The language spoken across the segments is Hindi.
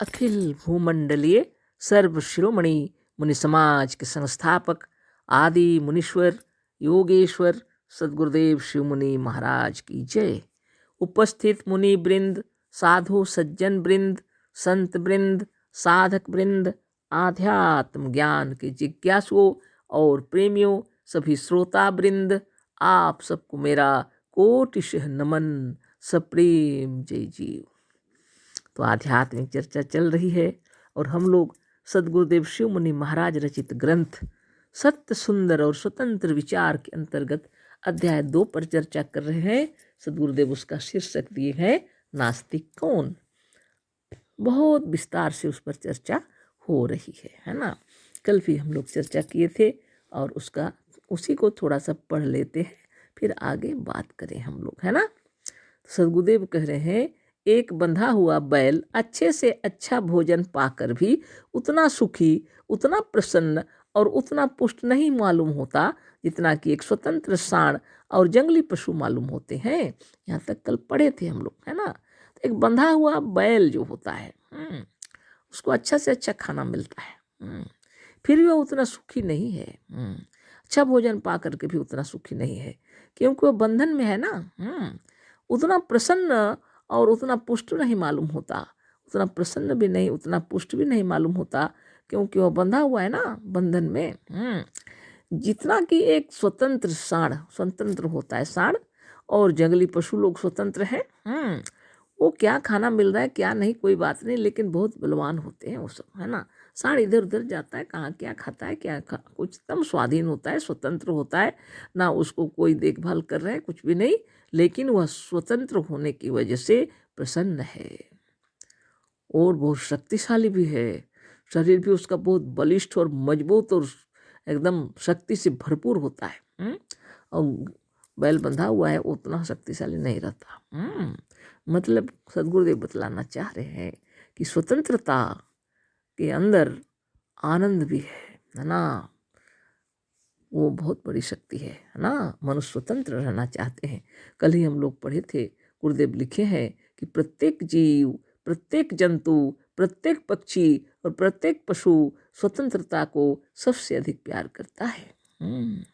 अखिल भूमंडलीय सर्व शिरोमणि मुनि समाज के संस्थापक आदि मुनीश्वर योगेश्वर सद्गुरुदेव शिव मुनि महाराज की जय। उपस्थित मुनि वृंद, साधु सज्जन वृंद, संत वृंद, साधक वृंद, आध्यात्म ज्ञान के जिज्ञासुओं और प्रेमियों, सभी श्रोता वृंद, आप सबको मेरा कोटिशः नमन, सप्रेम जय जीव। तो आध्यात्मिक चर्चा चल रही है और हम लोग सद्गुरुदेव शिव मुनि महाराज रचित ग्रंथ सत्य सुंदर और स्वतंत्र विचार के अंतर्गत अध्याय 2 पर चर्चा कर रहे हैं। सद्गुरुदेव उसका शीर्षक दिए हैं नास्तिक कौन। बहुत विस्तार से उस पर चर्चा हो रही है ना। कल भी हम लोग चर्चा किए थे और उसी को थोड़ा सा पढ़ लेते हैं, फिर आगे बात करें हम लोग, है ना। सद्गुरुदेव कह रहे हैं, एक बंधा हुआ बैल अच्छे से अच्छा भोजन पाकर भी उतना सुखी, उतना प्रसन्न और उतना पुष्ट नहीं मालूम होता जितना कि एक स्वतंत्र सांड और जंगली पशु मालूम होते हैं। यहाँ तक कल पढ़े थे हम लोग, है ना। तो एक बंधा हुआ बैल जो होता है, उसको अच्छा से अच्छा खाना मिलता है, फिर भी वो उतना सुखी नहीं है। अच्छा भोजन पा करके भी उतना सुखी नहीं है, क्योंकि वो बंधन में है ना। उतना प्रसन्न और उतना पुष्ट नहीं मालूम होता, उतना प्रसन्न भी नहीं, उतना पुष्ट भी नहीं मालूम होता, क्योंकि वो बंधा हुआ है ना बंधन में। जितना कि एक स्वतंत्र सांड स्वतंत्र होता है, सांड और जंगली पशु लोग स्वतंत्र हैं। वो क्या खाना मिल रहा है क्या नहीं कोई बात नहीं, लेकिन बहुत बलवान होते हैं वो सब, है ना। सांड इधर उधर जाता है, कहाँ क्या खाता है कुछ एकदम स्वाधीन होता है, स्वतंत्र होता है ना, उसको कोई देखभाल कर रहा है कुछ भी नहीं, लेकिन वह स्वतंत्र होने की वजह से प्रसन्न है और बहुत शक्तिशाली भी है। शरीर भी उसका बहुत बलिष्ठ और मजबूत और एकदम शक्ति से भरपूर होता है। और बैल बंधा हुआ है उतना शक्तिशाली नहीं रहता। मतलब सद्गुरुदेव बतलाना चाह रहे हैं कि स्वतंत्रता के अंदर आनंद भी है ना। वो बहुत बड़ी शक्ति है ना। मनुष्य स्वतंत्र रहना चाहते हैं। कल ही हम लोग पढ़े थे, गुरुदेव लिखे हैं कि प्रत्येक जीव, प्रत्येक जंतु, प्रत्येक पक्षी और प्रत्येक पशु स्वतंत्रता को सबसे अधिक प्यार करता है।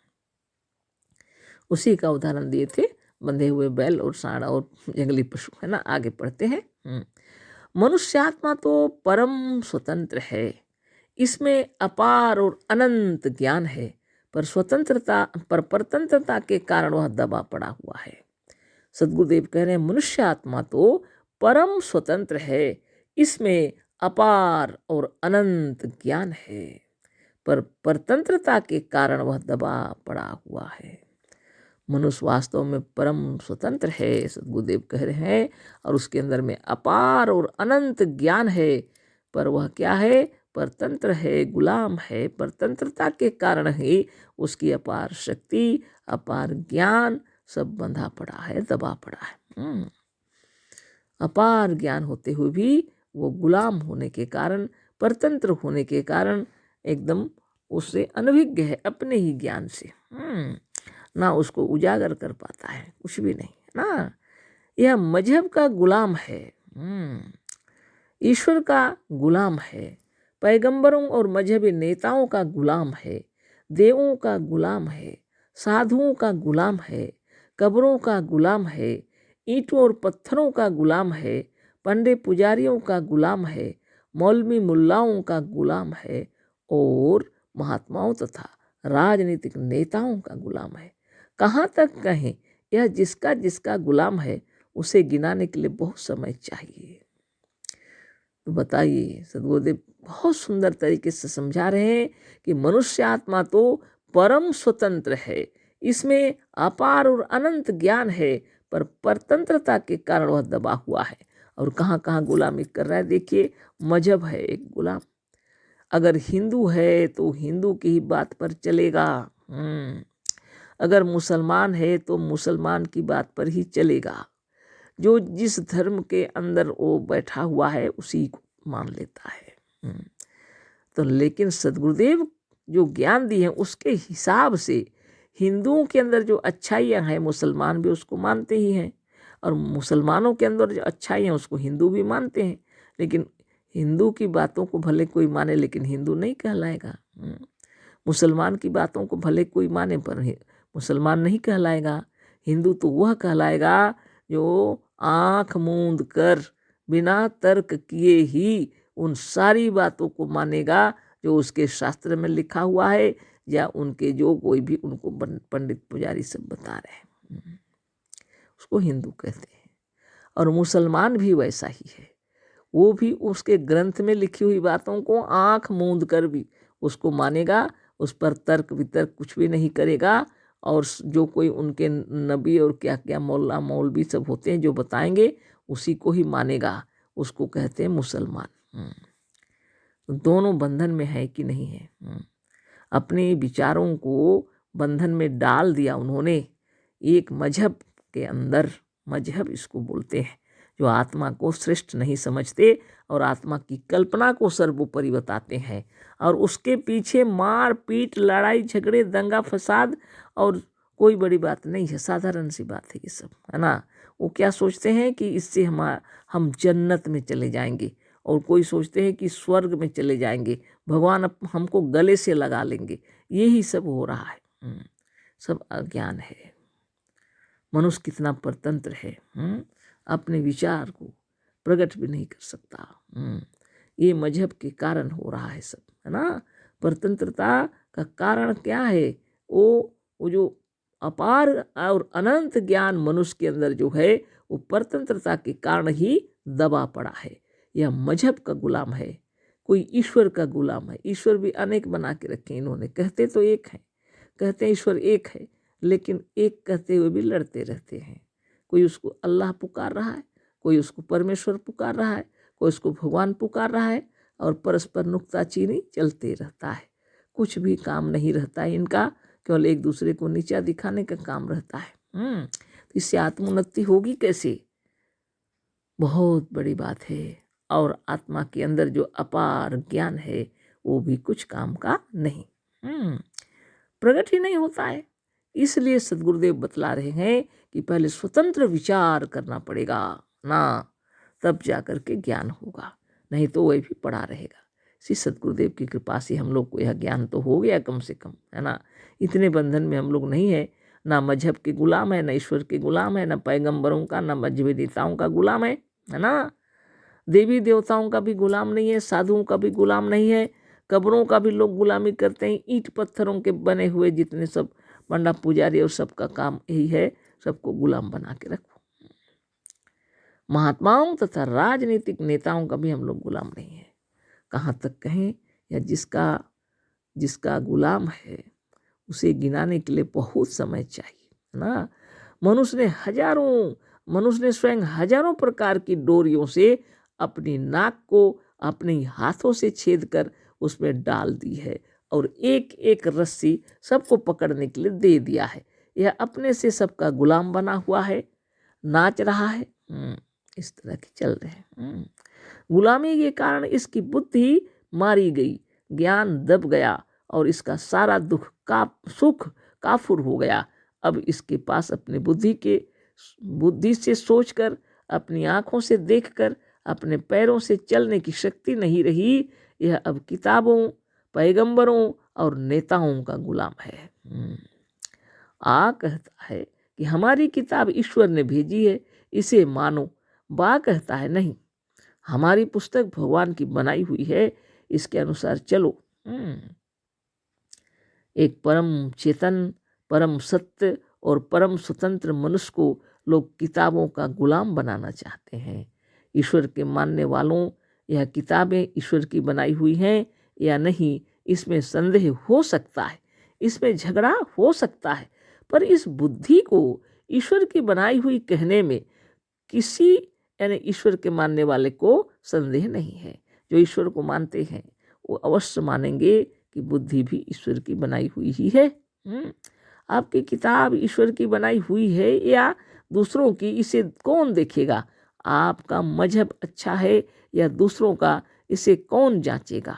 उसी का उदाहरण दिए थे, बंधे हुए बैल और सांड और जंगली पशु, है ना। आगे पढ़ते हैं। मनुष्य आत्मा तो परम स्वतंत्र है, इसमें अपार और अनंत ज्ञान है, पर परतंत्रता के कारण वह दबा पड़ा हुआ है। सद्गुरुदेव कह रहे हैं, मनुष्य आत्मा तो परम स्वतंत्र है, इसमें अपार और अनंत ज्ञान है, पर परतंत्रता के कारण वह दबा पड़ा हुआ है। मनुष्य वास्तव में परम स्वतंत्र है, सद्गुरुदेव कह रहे हैं, और उसके अंदर में अपार और अनंत ज्ञान है, पर वह क्या है, परतंत्र है, गुलाम है। परतंत्रता के कारण ही उसकी अपार शक्ति, अपार ज्ञान सब बंधा पड़ा है, दबा पड़ा है। अपार ज्ञान होते हुए भी वो गुलाम होने के कारण, परतंत्र होने के कारण एकदम उससे अनभिज्ञ है अपने ही ज्ञान से। ना उसको उजागर कर पाता है, कुछ भी नहीं ना। यह मजहब का गुलाम है, ईश्वर का गुलाम है, पैगंबरों और मजहबी नेताओं का गुलाम है, देवों का गुलाम है, साधुओं का गुलाम है, कब्रों का गुलाम है, ईंटों और पत्थरों का गुलाम है, पंडित पुजारियों का गुलाम है, मौलवी मुल्लाओं का गुलाम है और महात्माओं तथा राजनीतिक नेताओं का गुलाम है। कहाँ तक कहें, यह जिसका जिसका गुलाम है उसे गिनाने के लिए बहुत समय चाहिए। तो बताइए, सद्गुरुदेव बहुत सुंदर तरीके से समझा रहे हैं कि मनुष्य आत्मा तो परम स्वतंत्र है, इसमें अपार और अनंत ज्ञान है, पर परतंत्रता के कारण वह दबा हुआ है। और कहाँ कहाँ गुलामी कर रहा है देखिए। मजहब है एक गुलाम, अगर हिंदू है तो हिंदू की ही बात पर चलेगा। अगर मुसलमान है तो मुसलमान की बात पर ही चलेगा। जो जिस धर्म के अंदर वो बैठा हुआ है उसी को मान लेता है। तो लेकिन सद्गुरुदेव जो ज्ञान दिए हैं उसके हिसाब से हिंदुओं के अंदर जो अच्छाइयाँ हैं मुसलमान भी उसको मानते ही हैं, और मुसलमानों के अंदर जो अच्छाइयाँ उसको हिंदू भी मानते हैं। लेकिन हिंदू की बातों को भले कोई माने लेकिन हिंदू नहीं कहलाएगा। मुसलमान की बातों को भले कोई माने पर मुसलमान नहीं कहलाएगा। हिंदू तो वह कहलाएगा जो आँख मूंद कर बिना तर्क किए ही उन सारी बातों को मानेगा जो उसके शास्त्र में लिखा हुआ है या उनके जो कोई भी उनको पंडित पुजारी सब बता रहे हैं, उसको हिंदू कहते हैं। और मुसलमान भी वैसा ही है, वो भी उसके ग्रंथ में लिखी हुई बातों को आँख मूंद कर भी उसको मानेगा, उस पर तर्क वितर्क कुछ भी नहीं करेगा। और जो कोई उनके नबी और क्या क्या मौला मौलवी सब होते हैं जो बताएंगे उसी को ही मानेगा, उसको कहते हैं मुसलमान। दोनों बंधन में है कि नहीं है? अपने विचारों को बंधन में डाल दिया उन्होंने एक मजहब के अंदर। मजहब इसको बोलते हैं जो आत्मा को श्रेष्ठ नहीं समझते और आत्मा की कल्पना को सर्वोपरि बताते हैं, और उसके पीछे मार पीट लड़ाई झगड़े दंगा फसाद और कोई बड़ी बात नहीं है, साधारण सी बात है ये सब, है ना। वो क्या सोचते हैं कि इससे हम जन्नत में चले जाएंगे, और कोई सोचते हैं कि स्वर्ग में चले जाएंगे, भगवान हमको गले से लगा लेंगे। यही सब हो रहा है, सब अज्ञान है। मनुष्य कितना परतंत्र है, अपने विचार को प्रकट भी नहीं कर सकता। ये मजहब के कारण हो रहा है सब, है ना। परतंत्रता का कारण क्या है? वो जो अपार और अनंत ज्ञान मनुष्य के अंदर जो है वो परतंत्रता के कारण ही दबा पड़ा है। यह मजहब का गुलाम है, कोई ईश्वर का गुलाम है। ईश्वर भी अनेक बना के रखे इन्होंने, कहते तो एक है, कहते हैं ईश्वर एक है, लेकिन एक कहते हुए भी लड़ते रहते हैं। कोई उसको अल्लाह पुकार रहा है, कोई उसको परमेश्वर पुकार रहा है, कोई उसको भगवान पुकार रहा है, और परस्पर नुक्ताचीनी चलते रहता है। कुछ भी काम नहीं रहता है इनका, केवल एक दूसरे को नीचा दिखाने का काम रहता है। तो इससे आत्मोन्नति होगी कैसे? बहुत बड़ी बात है। और आत्मा के अंदर जो अपार ज्ञान है वो भी कुछ काम का नहीं, प्रकट ही नहीं होता है। इसलिए सद्गुरुदेव बतला रहे हैं कि पहले स्वतंत्र विचार करना पड़ेगा ना, तब जा कर के ज्ञान होगा, नहीं तो वही भी पड़ा रहेगा। इसी सद्गुरुदेव की कृपा से हम लोग को यह ज्ञान तो हो गया कम से कम, है ना। इतने बंधन में हम लोग नहीं है, ना मजहब के गुलाम है, ना ईश्वर के गुलाम है, ना पैगंबरों का, ना मजहबी नेताओं का गुलाम है ना। देवी देवताओं का भी गुलाम नहीं है, साधुओं का भी गुलाम नहीं है, कब्रों का भी लोग गुलामी करते हैं। ईंट पत्थरों के बने हुए जितने सब पंडा पुजारी और सबका काम यही है, सबको गुलाम बना के रखो। महात्माओं तथा राजनीतिक नेताओं का भी हम लोग गुलाम नहीं है। कहाँ तक कहें, या जिसका गुलाम है उसे गिनाने के लिए बहुत समय चाहिए, है ना। मनुष्य ने स्वयं हजारों प्रकार की डोरियों से अपनी नाक को अपने हाथों से छेद कर उसमें डाल दी है, और एक एक रस्सी सबको पकड़ने के लिए दे दिया है। यह अपने से सबका गुलाम बना हुआ है, नाच रहा है, इस तरह के चल रहे हैं। गुलामी के कारण इसकी बुद्धि मारी गई, ज्ञान दब गया, और इसका सारा सुख काफुर हो गया। अब इसके पास अपनी बुद्धि से सोचकर, अपनी आँखों से देखकर, अपने पैरों से चलने की शक्ति नहीं रही। यह अब किताबों, पैगंबरों और नेताओं का गुलाम है। कहता है कि हमारी किताब ईश्वर ने भेजी है, इसे मानो। बा कहता है नहीं, हमारी पुस्तक भगवान की बनाई हुई है, इसके अनुसार चलो। एक परम चेतन, परम सत्य और परम स्वतंत्र मनुष्य को लोग किताबों का गुलाम बनाना चाहते हैं। ईश्वर के मानने वालों, यह किताबें ईश्वर की बनाई हुई हैं या नहीं, इसमें संदेह हो सकता है, इसमें झगड़ा हो सकता है, पर इस बुद्धि को ईश्वर की बनाई हुई कहने में किसी यानी ईश्वर के मानने वाले को संदेह नहीं है। जो ईश्वर को मानते हैं वो अवश्य मानेंगे कि बुद्धि भी ईश्वर की बनाई हुई ही है। आपकी किताब ईश्वर की बनाई हुई है या दूसरों की, इसे कौन देखेगा? आपका मजहब अच्छा है या दूसरों का, इसे कौन जांचेगा?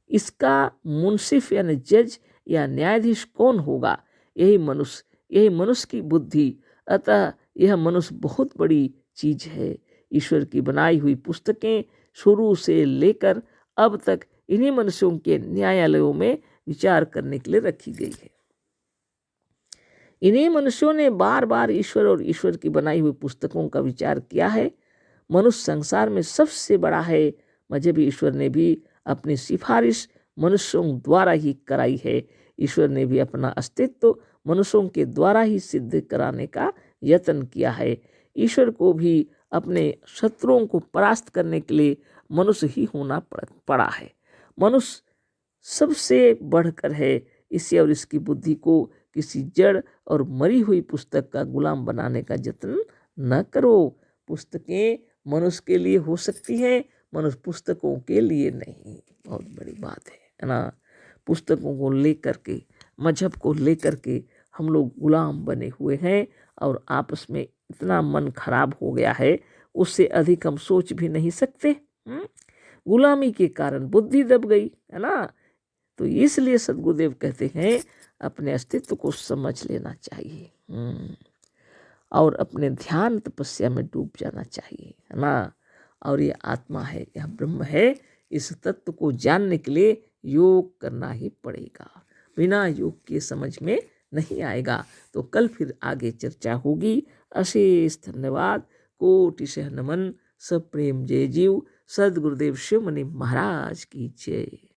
इसका मुंसिफ यानी जज या न्यायाधीश कौन होगा? यही मनुष्य की बुद्धि। अतः यह मनुष्य बहुत बड़ी चीज है। ईश्वर की बनाई हुई पुस्तकें शुरू से लेकर अब तक इन्हीं मनुष्यों के न्यायालयों में विचार करने के लिए रखी गई है। इन्हीं मनुष्यों ने बार बार ईश्वर और ईश्वर की बनाई हुई पुस्तकों का विचार किया है। मनुष्य संसार में सबसे बड़ा है। मजहबी ईश्वर ने भी अपनी सिफारिश मनुष्यों द्वारा ही कराई है। ईश्वर ने भी अपना अस्तित्व मनुष्यों के द्वारा ही सिद्ध कराने का यत्न किया है। ईश्वर को भी अपने शत्रुओं को परास्त करने के लिए मनुष्य ही होना पड़ा है। मनुष्य सबसे बढ़कर है। इसे और इसकी बुद्धि को किसी जड़ और मरी हुई पुस्तक का गुलाम बनाने का यत्न न करो। पुस्तकें मनुष्य के लिए हो सकती हैं, मनुष्य पुस्तकों के लिए नहीं। बहुत बड़ी बात है ना। पुस्तकों को लेकर के, मजहब को लेकर के हम लोग गुलाम बने हुए हैं और आपस में इतना मन खराब हो गया है, उससे अधिक हम सोच भी नहीं सकते। गुलामी के कारण बुद्धि दब गई है ना। तो इसलिए सद्गुरुदेव कहते हैं अपने अस्तित्व को समझ लेना चाहिए और अपने ध्यान तपस्या में डूब जाना चाहिए, है ना। और ये आत्मा है, यह ब्रह्म है, इस तत्व को जानने के लिए योग करना ही पड़ेगा। बिना योग के समझ में नहीं आएगा। तो कल फिर आगे चर्चा होगी। अशेष धन्यवाद, कोटिशः नमन, सब प्रेम जय जीव। सद्गुरुदेव शिव मुनि महाराज की जय।